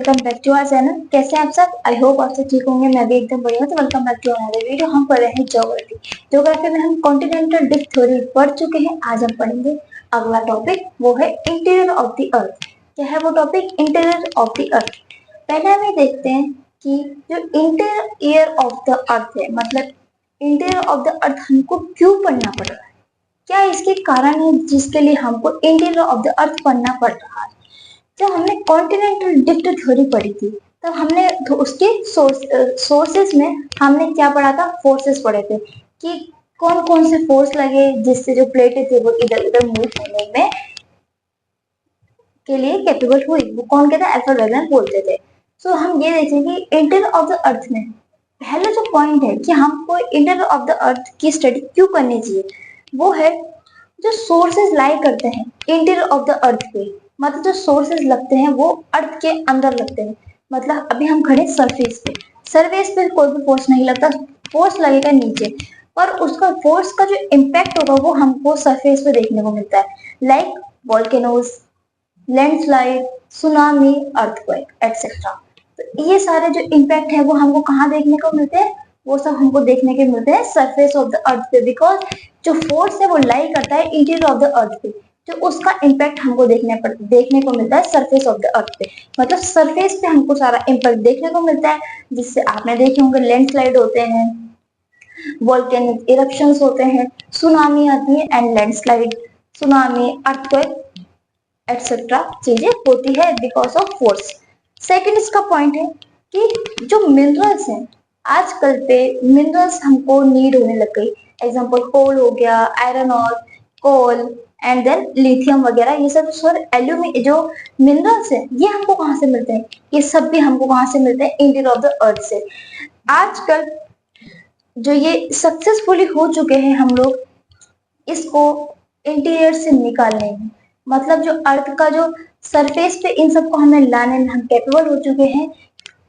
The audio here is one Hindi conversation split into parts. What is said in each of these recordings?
Welcome back to our channel. कैसे हैं आप सब? आई होप आप सब ठीक होंगे। मैं भी एकदम बढ़िया हूं। तो welcome back to another video. हम पढ़ रहे हैं ज्योग्राफी। ज्योग्राफी में हम कॉन्टिनेंटल डिस्क थ्योरी पढ़ चुके हैं। आज हम पढ़ेंगे अगला टॉपिक, वो है इंटीरियर ऑफ द अर्थ। क्या है वो topic? Interior of the earth. पहले हमें देखते हैं कि जो इंटीरियर ऑफ द अर्थ है, मतलब इंटीरियर ऑफ द अर्थ हमको क्यों पढ़ना पड़ रहा है, क्या इसके कारण है जिसके लिए हमको इंटीरियर ऑफ द अर्थ पढ़ना पड़ रहा है। जब हमने कॉन्टिनेंटल डिस्क थ्योरी पढ़ी थी तब हमने उसके सोर्सेस में हमने क्या पढ़ा था? फोर्सेस पढ़े थे कि कौन कौन से फोर्स लगे जिससे जो प्लेटें थे वो इधर उधर मूव होने में के लिए कैपेबल हुई। वो कौन कहता है? अल्फ्रेड वेगनर बोलते थे। सो हम ये देखेंगे इंटीरियर ऑफ द अर्थ में पहला जो पॉइंट है कि हमको इंटीरियर ऑफ द अर्थ की स्टडी क्यों करनी चाहिए, वो है जो सोर्सेज लाई करते हैं इंटीरियर ऑफ द अर्थ पे। मतलब जो सोर्सेज लगते हैं वो अर्थ के अंदर लगते हैं। मतलब अभी हम खड़े सरफेस पे कोई भी फोर्स नहीं लगता, फोर्स लगेगा नीचे, पर उसका फोर्स का जो इम्पैक्ट होगा वो हमको सरफेस पे देखने को मिलता है। Like volcanoes, landslide, tsunami, earthquake etcetera. तो ये सारे जो इम्पैक्ट है वो हमको कहाँ देखने को मिलते हैं? वो सब हमको देखने के मिलते हैं सरफेस ऑफ द अर्थ पे। बिकॉज जो फोर्स है वो लाई करता है इंटीरियर ऑफ द अर्थ पे, तो उसका इम्पैक्ट हमको देखने को मिलता है सरफेस ऑफ द अर्थ पे। मतलब सरफेस पे हमको सारा इम्पैक्ट देखने को मिलता है, जिससे आपने देखे होंगे लैंडस्लाइड होते हैं, वोल्केनिक इरप्शंस होते हैं, सुनामी आती है and landslide, tsunami, earthquake etcetera चीजें होती है बिकॉज ऑफ फोर्स। सेकंड इसका पॉइंट है कि जो मिनरल्स हैं, आजकल पे मिनरल्स हमको नीड होने लग गई। एग्जांपल कोल हो गया, आयरन और कोल एंड देन लिथियम वगैरह, ये सब जो मिनरल्स है ये हमको कहाँ से मिलते हैं? ये सब भी हमको कहाँ से मिलते हैं? इंटीरियर ऑफ द अर्थ से। आजकल जो ये सक्सेसफुली हो चुके हैं हम लोग इसको इंटीरियर से निकालने में, मतलब जो अर्थ का जो सरफेस पे इन सबको हमें लाने में हम कैपेबल हो चुके हैं।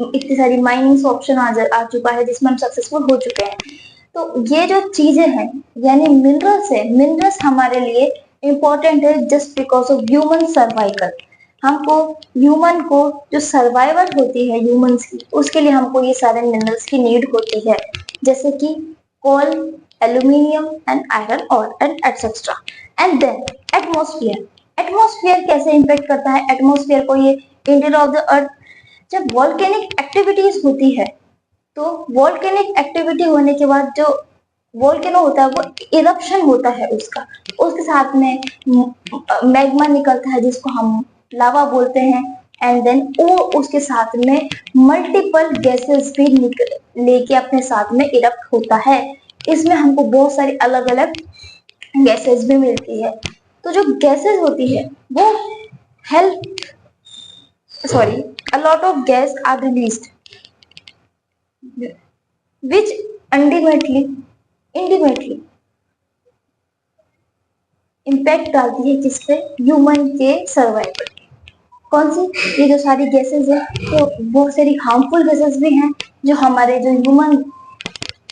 इतनी सारी माइनिंग ऑप्शन आ चुका है जिसमें हम सक्सेसफुल हो चुके हैं। तो ये जो चीजें हैं यानी मिनरल्स है, मिनरल्स हमारे लिए इम्पोर्टेंट है just because of human survival. हमको ह्यूमन को जो सर्वाइवल होती है ह्यूमंस की, उसके लिए हमको ये सारे मिनरल्स की नीड होती है, जैसे कि कोल, एल्यूमिनियम एंड आयरन और and etcetera. And then atmosphere. Atmosphere कैसे इंपैक्ट करता है एटमॉस्फेयर को ये इंटीरियर ऑफ द अर्थ? जब वॉल्केनिक एक्टिविटीज होती है तो वॉल्केनिक एक्टिविटी होने के बाद जो वोल्केनो होता है वो इरप्शन होता है उसके साथ में मैग्मा निकलता है जिसको हम लावा बोलते हैं। एंड देन वो उसके साथ में मल्टीपल गैसेस भी लेके अपने साथ में इरप्ट होता है। इसमें हमको बहुत सारी अलग अलग गैसेस भी मिलती है। तो जो गैसेस होती है वो a lot of gas are released which ultimately impact डालती है किसपे? ह्यूमन के सर्वाइवल। कौन सी? ये जो सारी गैसेस है तो बहुत सारी हार्मफुल गैसेस भी हैं जो हमारे जो ह्यूमन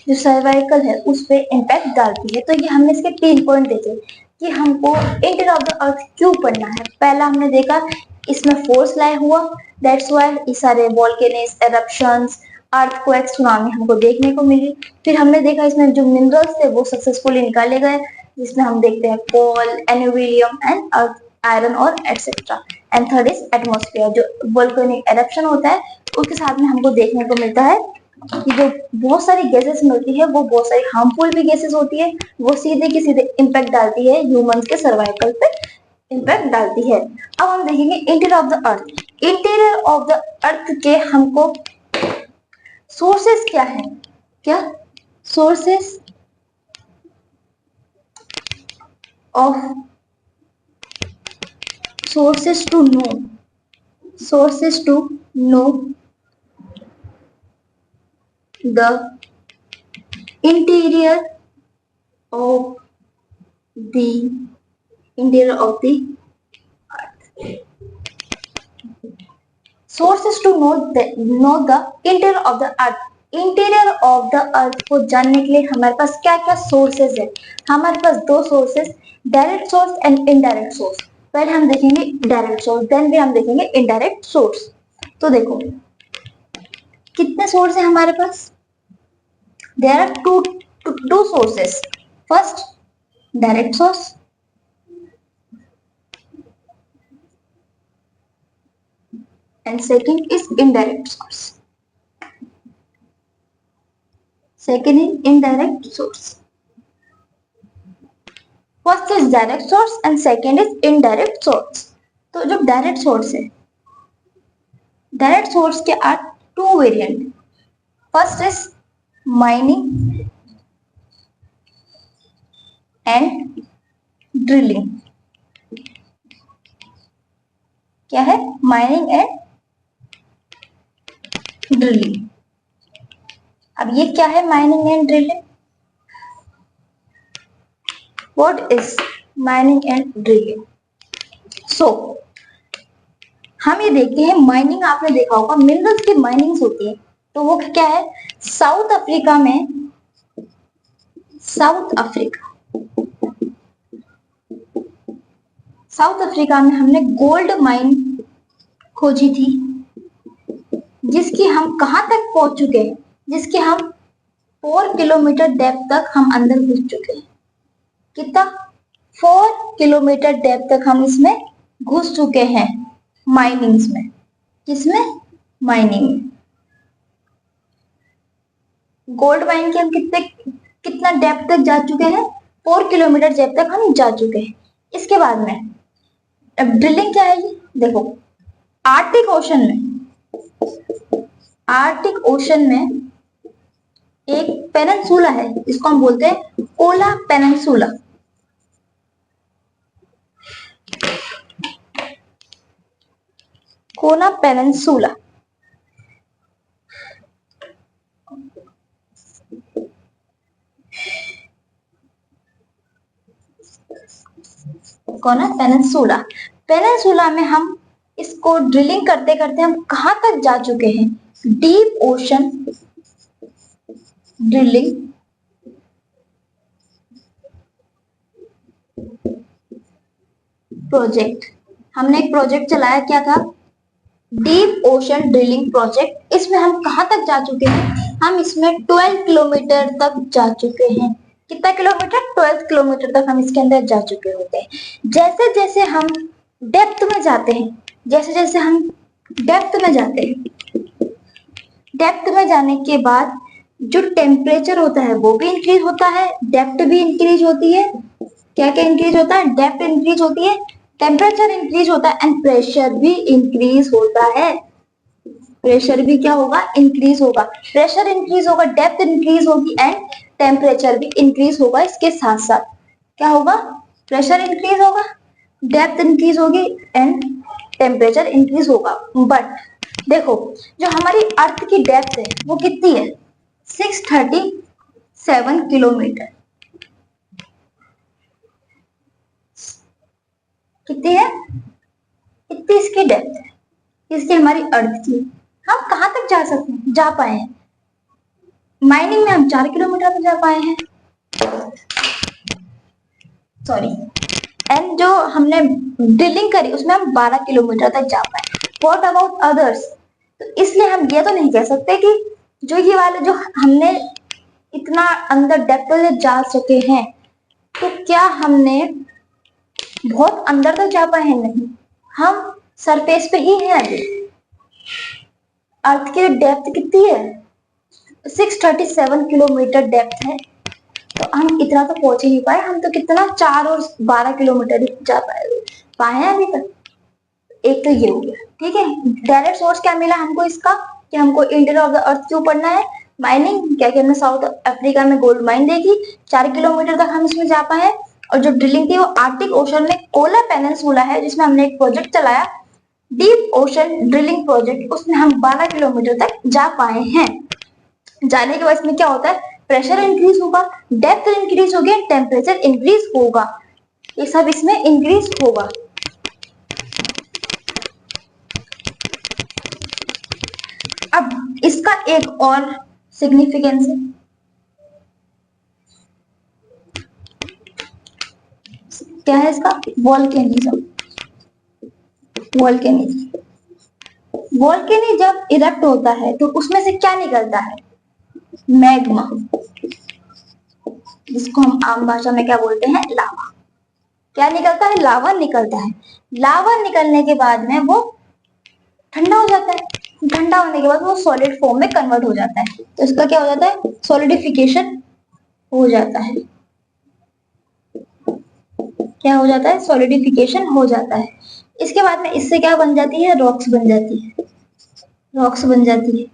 जो सर्वाइवल है उस पे इम्पैक्ट डालती है। तो ये हमने इसके 3 पॉइंट देखे कि हमको इंटीरियर ऑफ द अर्थ क्यों पढ़ना है। पहला हमने देखा इसमें फोर्स लाया हुआ, दैट्स व्हाई ये सारे वोल्केनिक्स, एरप्शंस, अर्थक्वेक, सुनामी हमको देखने को मिली। फिर हमने देखा इसमें जो मिनरल्स थे वो सक्सेसफुली निकाले गए, जिसमें हम देखते हैं कोल, एल्यूमिनियम एंड आयरन और etcetera. And third is atmosphere, जो वोल्केनिक एरप्शन होता है उसके साथ में हमको देखने को मिलता है कि जो बहुत सारी गैसेस मिलती है वो बहुत सारी हार्मफुल भी गैसेस होती है, वो सीधे की सीधे इम्पैक्ट डालती है ह्यूमंस के सर्वाइवल पे इम्पैक्ट डालती है। अब हम देखेंगे interior of the earth. Interior of the earth के हमको सोर्सेस क्या है? क्या sources of sources to know the interior of the earth. Sources to know the interior of the earth. Interior of the earth को जानने के लिए हमारे पास क्या क्या सोर्सेज है? हमारे पास 2 sources, direct source and indirect source. पहले हम देखेंगे डायरेक्ट सोर्स, देन भी हम देखेंगे इनडायरेक्ट सोर्स। तो देखो कितने सोर्स है हमारे पास, there are two sources, first direct source and second is indirect source. Second is indirect source. First is direct source and second is indirect source. तो जो direct source है, direct source के are two variant. First is mining and drilling. क्या है? mining and drilling. अब ये क्या है mining and drilling? What is mining and drilling? So हम ये देखते हैं माइनिंग, आपने देखा होगा मिनरल्स की माइनिंग्स होती है, तो वो क्या है, साउथ अफ्रीका में, साउथ अफ्रीका में हमने गोल्ड माइन खोजी थी, जिसकी हम कहां तक पहुंच चुके हैं, जिसके हम 4 किलोमीटर डेप्थ तक हम अंदर घुस चुके हैं। कितना? 4 किलोमीटर डेप्थ तक हम इसमें घुस चुके हैं माइनिंग्स में। किसमें? माइनिंग में। गोल्ड माइन के हम कितना डेप्थ तक जा चुके हैं? 4 किलोमीटर डेप्थ तक हम जा चुके हैं। इसके बाद में अब ड्रिलिंग क्या है ये देखो, आर्टिक ओशन में एक पेनिनसुला है, इसको हम बोलते हैं Kola peninsula. Kola peninsula Kola peninsula, peninsula में हम इसको ड्रिलिंग करते करते हम कहां तक जा चुके हैं? डीप ओशन ड्रिलिंग प्रोजेक्ट, हमने एक प्रोजेक्ट चलाया, क्या था? Deep ocean drilling project. इसमें हम कहां तक जा चुके हैं? हम इसमें 12 किलोमीटर तक जा चुके हैं। कितना किलोमीटर? 12 किलोमीटर तक हम इसके अंदर जा चुके होते हैं। जैसे जैसे हम डेप्थ में जाते हैं, डेप्थ में जाने के बाद जो टेम्परेचर होता है वो भी इंक्रीज होता है, डेप्थ भी इंक्रीज होती है। क्या क्या इंक्रीज होता है? डेप्थ इंक्रीज होती है, टेम्परेचर इंक्रीज होता है एंड प्रेशर भी इंक्रीज होता है। प्रेशर भी क्या होगा? इंक्रीज होगा। प्रेशर इंक्रीज होगा, डेप्थ इंक्रीज होगी एंड टेम्परेचर भी इंक्रीज होगा। इसके साथ साथ क्या होगा? प्रेशर इंक्रीज होगा, डेप्थ इंक्रीज होगी एंड टेम्परेचर इंक्रीज होगा। बट देखो जो हमारी अर्थ की डेप्थ है वो कितनी है? 637 किलोमीटर। कितनी है? इतनी इसकी डेप्थ है, इसकी हमारी अर्थ की। हम कहां तक जा सकते हैं? जा पाए हैं माइनिंग में, हम 4 किलोमीटर तक जा पाए हैं, सॉरी। एंड जो हमने ड्रिलिंग करी उसमें हम 12 किलोमीटर तक जा पाए। What about others? तो इसलिए हम ये तो नहीं कह सकते कि जो ये वाले जो हमने इतना अंदर डेप्थ में जा चुके हैं, तो क्या हमने बहुत अंदर तक जा पाए हैं? नहीं, हम सरफेस पे ही हैं अभी। अर्थ की डेप्थ कितनी है? 637 किलोमीटर डेप्थ है, तो हम इतना तो पहुंच ही नहीं पाए। हम तो कितना 4 और 12 किलोमीटर ही जा पाए हैं अभी तक। एक तो ये हो गया, ठीक है। डायरेक्ट सोर्स क्या मिला हमको इसका, कि हमको इंटीरियर ऑफ द अर्थ क्यों पढ़ना है? माइनिंग, क्या कि हमने साउथ अफ्रीका में गोल्ड माइन देखी, 4 किलोमीटर तक हम इसमें जा पाए। और जो ड्रिलिंग थी वो आर्टिक ओशन में कोला पेनिनसुला है, जिसमें हमने एक प्रोजेक्ट चलाया, डीप ओशन ड्रिलिंग प्रोजेक्ट, उसमें हम 12 किलोमीटर तक जा पाए हैं। जाने के बाद इसमें क्या होता है? प्रेशर इंक्रीज होगा, डेप्थ इंक्रीज होगी, टेम्परेचर इंक्रीज होगा, ये सब इसमें इंक्रीज होगा। अब इसका एक और सिग्निफिकेंस है, क्या है इसका? वॉल्केनिज्म। वोल्केनो जब इरप्ट होता है तो उसमें से क्या निकलता है? मैग्मा, जिसको हम आम भाषा में क्या बोलते हैं? लावा। क्या निकलता है? लावा निकलता है। लावा निकलने के बाद में वो ठंडा हो जाता है। ठंडा होने के बाद वो सॉलिड फॉर्म में कन्वर्ट हो जाता है। तो इसका क्या हो जाता है? सॉलिडिफिकेशन हो जाता है। क्या हो जाता है? सॉलिडिफिकेशन हो जाता है। इसके बाद में इससे क्या बन जाती है? रॉक्स बन जाती है। रॉक्स बन जाती है।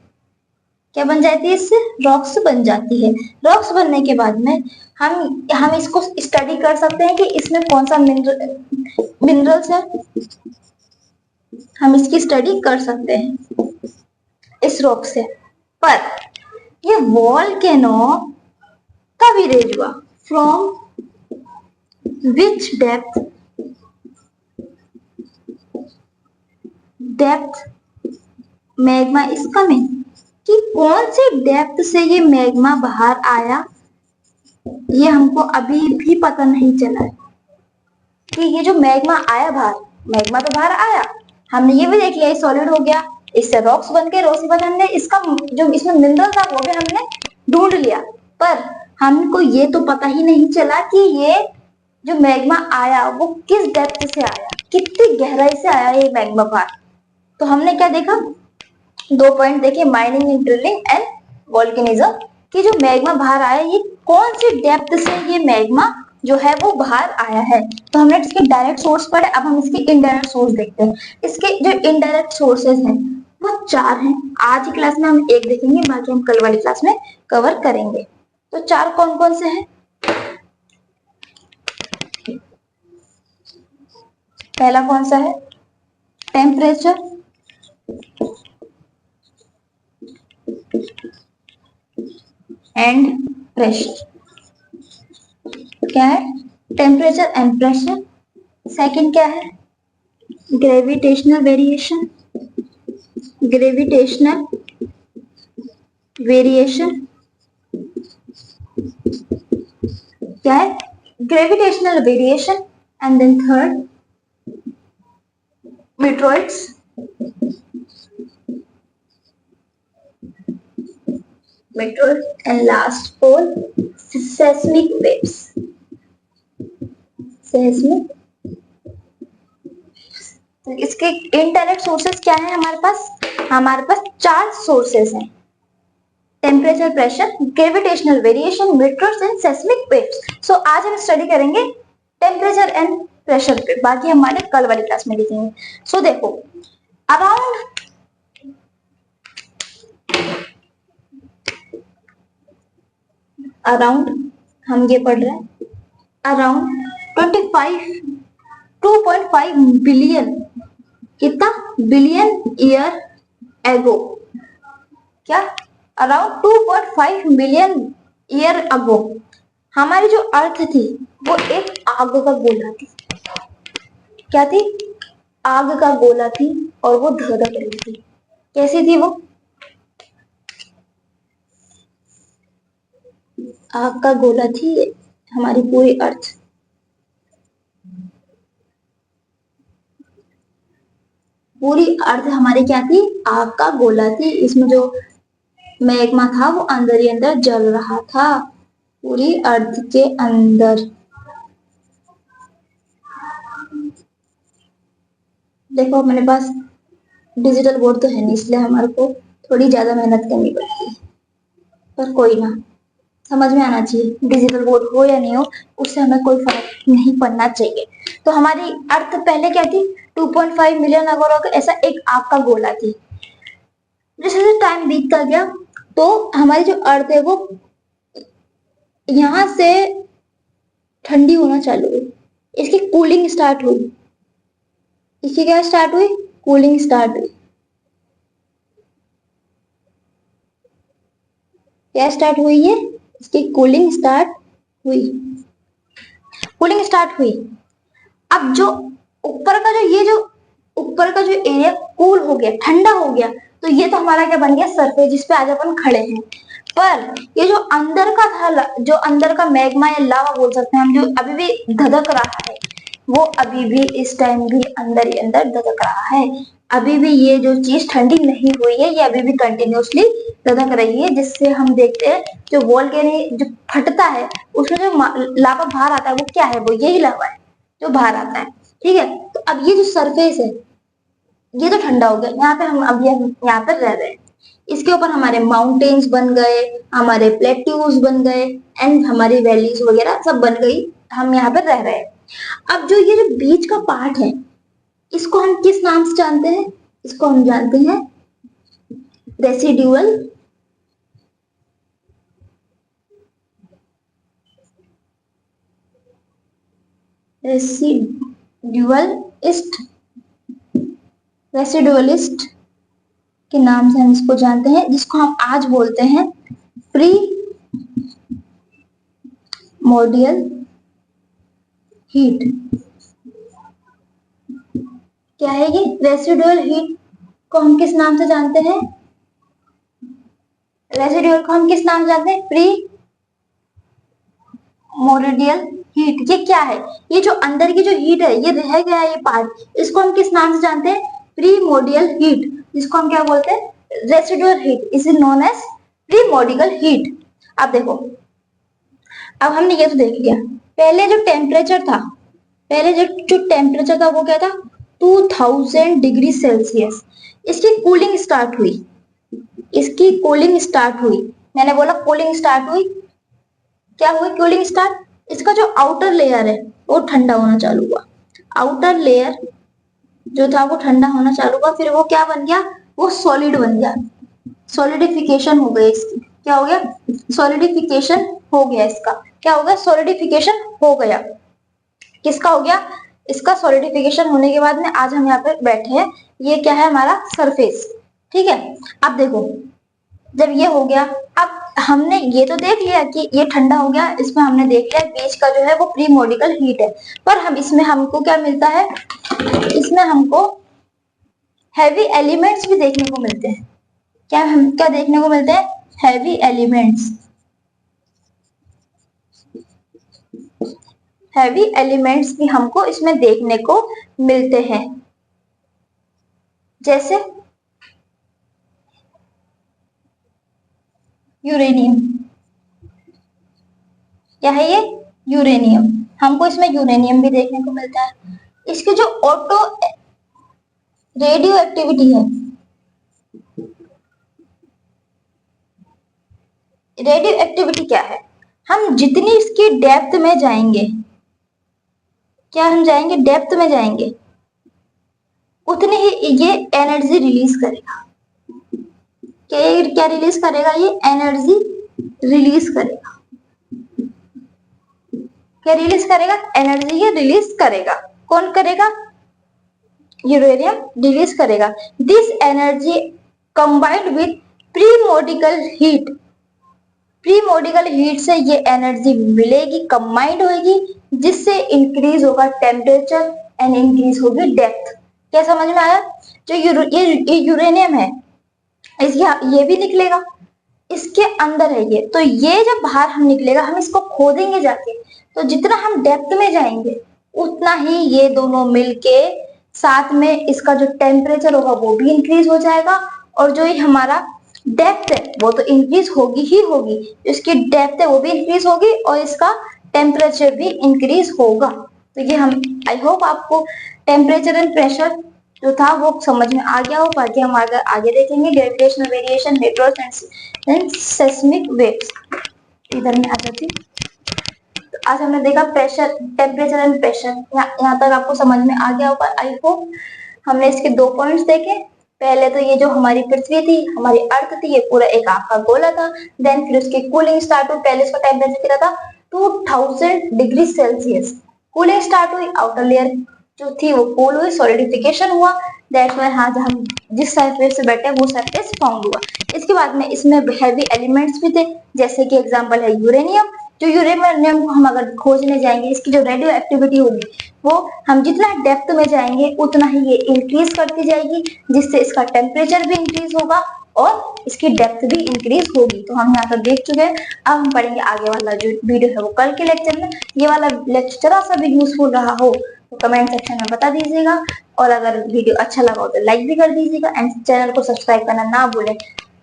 क्या बन जाती है? इससे रॉक्स बन जाती है। रॉक्स बनने के बाद में हम इसको स्टडी कर सकते हैं कि इसमें कौन सा मिनरल्स है। हम इसकी स्टडी कर सकते हैं इस रॉक से। पर ये वोल्केनो कब इरेज हुआ? From which depth? Depth magma is coming, कि कौन से डेप्थ से ये मैग्मा बाहर आया, ये हमको अभी भी पता नहीं चला कि ये जो मैग्मा आया बाहर, मैग्मा तो बाहर आया, हमने ये भी देख लिया सॉलिड हो गया, इससे रॉक्स बन के रोसी बन, हमने इसका जो इसमें मिनरल था वो भी हमने ढूंढ लिया। पर हमको ये तो पता ही नहीं चला कि ये जो मैग्मा आया वो किस डेप्थ से आया, कितनी गहराई से आया ये मैग्मा बाहर। तो हमने क्या देखा? 2 पॉइंट देखे, माइनिंग, ड्रिलिंग एंड वोल्केनिज्म, कि जो मैग्मा बाहर आया ये कौन सी डेप्थ से ये मैग्मा जो है वो बाहर आया है। तो हमने इसके डायरेक्ट सोर्स पढ़े, अब हम इसके इनडायरेक्ट सोर्स देखते हैं। इसके जो इनडायरेक्ट सोर्सेज हैं वो 4 हैं। आज की क्लास में हम एक देखेंगे, बाकी हम कल वाली क्लास में कवर करेंगे। तो 4 कौन कौन से हैं? पहला कौन सा है? Temperature, and pressure. क्या है? Temperature and pressure. सेकंड क्या है? Gravitational variation, gravitational variation. क्या है? Gravitational variation. And then third meteoroids, meteoroids, and last four seismic waves, seismic। इसके इनडायरेक्ट सोर्सेस क्या है हमारे पास? हमारे पास 4 सोर्सेस हैं, temperature, pressure, gravitational variation, meteoroids and seismic waves। So आज हम स्टडी करेंगे टेम्परेचर एंड प्रेशर पे, बाकी हमारे कल वाली क्लास में देखेंगे। सो देखो, अराउंड हम ये पढ़ रहे हैं, अराउंड 2.5 बिलियन, कितना बिलियन ईयर एगो, क्या? अराउंड 2.5 मिलियन ईयर अगो हमारी जो अर्थ थी वो एक आग का गोला थी। क्या थी? आग का गोला थी, और वो धधक रही थी। कैसी थी वो? आग का गोला थी हमारी पूरी अर्थ। पूरी अर्थ हमारी क्या थी? आग का गोला थी। इसमें जो मैग्मा था वो अंदर ही अंदर जल रहा था, पूरी अर्थ के अंदर। देखो मेरे पास डिजिटल बोर्ड तो है नहीं, इसलिए हमारे को थोड़ी ज्यादा मेहनत करनी पड़ती है, पर कोई ना, समझ में आना चाहिए। डिजिटल बोर्ड हो या नहीं हो उससे हमें कोई फर्क नहीं पड़ना चाहिए। तो हमारी अर्थ पहले क्या थी? 2.5 मिलियन अगर ऐसा एक आग का गोला थी। जैसे जैसे टाइम बीतता गया तो हमारी जो अर्थ है वो यहां से ठंडी होना चालू हुई, इसकी कूलिंग स्टार्ट हुई। इसकी क्या स्टार्ट हुई? कूलिंग स्टार्ट हुई। क्या स्टार्ट हुई है? इसकी कूलिंग स्टार्ट हुई। कूलिंग स्टार्ट हुई। अब जो ऊपर का जो ये जो ऊपर का जो एरिया कूल हो गया, ठंडा हो गया, तो ये तो हमारा क्या बन गया? सरफेस, जिस पे आज अपन खड़े हैं। पर ये जो अंदर का था, जो अंदर का मैग्मा या लावा बोल सकते हैं हम, जो अभी भी धधक रहा है, वो अभी भी इस टाइम भी अंदर ही अंदर धधक रहा है। अभी भी ये जो चीज ठंडी नहीं हुई है, ये अभी भी कंटिन्यूअसली धधक रही है, जिससे हम देखते हैं जो वोल्केनिक जो फटता है उसमें जो लावा बाहर आता है वो क्या है, वो यही लावा है जो बाहर आता है। ठीक है, तो अब ये जो सरफेस है ये तो ठंडा हो गया, यहाँ पे हम अब यहाँ पर रह रहे हैं, इसके ऊपर हमारे माउंटेन्स बन गए, हमारे प्लेट्यूज बन गए एंड हमारी वैलीज वगैरह सब बन गई, हम यहाँ पर रह रहे हैं। अब जो ये जो बीच का पार्ट है इसको हम किस नाम से जानते हैं? इसको हम जानते हैं रेसिडुअल रेसिडुअलिस्ट रेसिडुअलिस्ट के नाम से हम इसको जानते हैं, जिसको हम आज बोलते हैं प्री मोडियल हीट। क्या है ये रेसिडुअल हीट को हम किस नाम से जानते हैं? रेसिडुअल को हम किस नाम से जानते हैं? Primordial heat. ये क्या है? ये जो अंदर की जो हीट है ये रह गया है ये पार्ट, इसको हम किस नाम से जानते हैं? प्री मोडियल हीट, जिसको हम क्या बोलते हैं? Residual heat is known as primordial heat. अब देखो, अब हमने ये तो देख लिया, पहले जो टेम्परेचर था, पहले जो टेम्परेचर था वो क्या था? 2000 डिग्री सेल्सियस। इसकी कूलिंग स्टार्ट हुई, इसकी कूलिंग स्टार्ट हुई, मैंने बोला कूलिंग स्टार्ट हुई, क्या हुई कूलिंग स्टार्ट? इसका जो आउटर लेयर है वो ठंडा होना चालू हुआ, आउटर लेयर जो था वो ठंडा होना चालू हुआ, फिर वो क्या बन गया? वो सॉलिड बन गया, सॉलिडिफिकेशन हो गई इसकी। क्या हो गया? सॉलिडिफिकेशन हो गया इसका। क्या हो गया? सॉलिडिफिकेशन हो गया। किसका हो गया? इसका सॉलिडिफिकेशन होने के बाद में आज हम यहाँ पे बैठे हैं, ये क्या है? हमारा सरफेस। ठीक है, अब देखो जब ये हो गया, अब हमने ये तो देख लिया कि ये ठंडा हो गया, इसमें हमने देख लिया बीच का जो है वो प्री मोडियल हीट है, पर हम इसमें हमको क्या मिलता है? इसमें हमको हैवी एलिमेंट्स भी देखने को मिलते हैं। क्या हम क्या देखने को मिलते हैं? Heavy elements. हैवी एलिमेंट्स भी हमको इसमें देखने को मिलते हैं, जैसे यूरेनियम। क्या है ये? यूरेनियम। हमको इसमें यूरेनियम भी देखने को मिलता है। इसकी जो ऑटो रेडियो एक्टिविटी है, रेडियो एक्टिविटी क्या है? हम जितनी इसकी डेप्थ में जाएंगे, क्या हम जाएंगे डेप्थ में जाएंगे, उतनी ही ये एनर्जी रिलीज करेगा। क्या रिलीज करेगा? ये एनर्जी रिलीज करेगा। क्या रिलीज करेगा? एनर्जी ही रिलीज करेगा। कौन करेगा? यूरेनियम रिलीज करेगा। This energy combined with primordial heat, primordial heat से ये एनर्जी मिलेगी, कंबाइंड होगी, जिससे इंक्रीज होगा टेम्परेचर एंड इंक्रीज होगी डेप्थ। क्या समझ में आया? जो ये यूरेनियम है, ये भी निकलेगा, इसके अंदर है ये, तो ये जब बाहर हम निकलेगा, हम इसको खोदेंगे जाके, तो जितना हम डेप्थ में जाएंगे उतना ही ये दोनों मिलके साथ में इसका जो टेम्परेचर होगा वो भी इंक्रीज हो जाएगा, और जो ये हमारा डेप्थ है वो तो इंक्रीज होगी ही होगी, इसकी डेप्थ है वो भी इंक्रीज होगी और इसका टेम्परेचर भी इंक्रीज होगा। तो ये हम आई होप आपको टेम्परेचर एंड प्रेशर जो था वो समझ में आ गया हो। बाकी हम आगे देखेंगे gravitational variation, networks and seismic waves. इधर में आ जाती। तो आज हमने देखा प्रेशर, टेम्परेचर एंड प्रेशर, यहाँ तक आपको समझ में आ गया होगा आई होप। हमने इसके 2 पॉइंट्स देखे। पहले तो ये जो हमारी पृथ्वी थी, हमारी अर्थ थी, ये पूरा एक आखा गोला था। देन फिर उसकी कूलिंग स्टार्ट हुई, पहले इसका टेम्परेचर कितना था? 2000 डिग्री सेल्सियस। कूलिंग स्टार्ट हुई, आउटर लेयर जो थी वो कूल हुई, सॉलिडिफिकेशन हुआ। दैट्स व्हाई हाँ हम जिस सरफेस से बैठे वो सरफेस फाउंड हुआ। इसके बाद में इसमें हैवी एलिमेंट्स भी थे, जैसे कि एग्जांपल है यूरेनियम। जो यूरेनियम को हम अगर खोजने जाएंगे, इसकी जो रेडियो एक्टिविटी होगी वो हम जितना डेप्थ में जाएंगे उतना ही ये इंक्रीज करती जाएगी, जिससे इसका टेम्परेचर भी इंक्रीज होगा और इसकी डेप्थ भी इंक्रीज होगी। तो हम यहाँ तक देख चुके हैं। अब हम पढ़ेंगे आगे वाला जो वीडियो है वो कल के लेक्चर में। ये वाला लेक्चर जरा सा भी यूजफुल रहा हो तो कमेंट सेक्शन में बता दीजिएगा। और अगर वीडियो अच्छा लगा हो तो लाइक भी कर दीजिएगा एंड चैनल को सब्सक्राइब करना ना भूलें।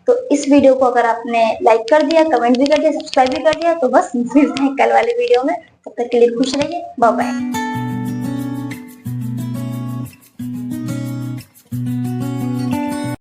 तो इस वीडियो को अगर आपने लाइक कर दिया, कमेंट भी कर दिया, सब्सक्राइब भी कर दिया तो बस मिलते हैं कल वाले वीडियो में। तब तक के लिए खुश रहिए, बाय बाय।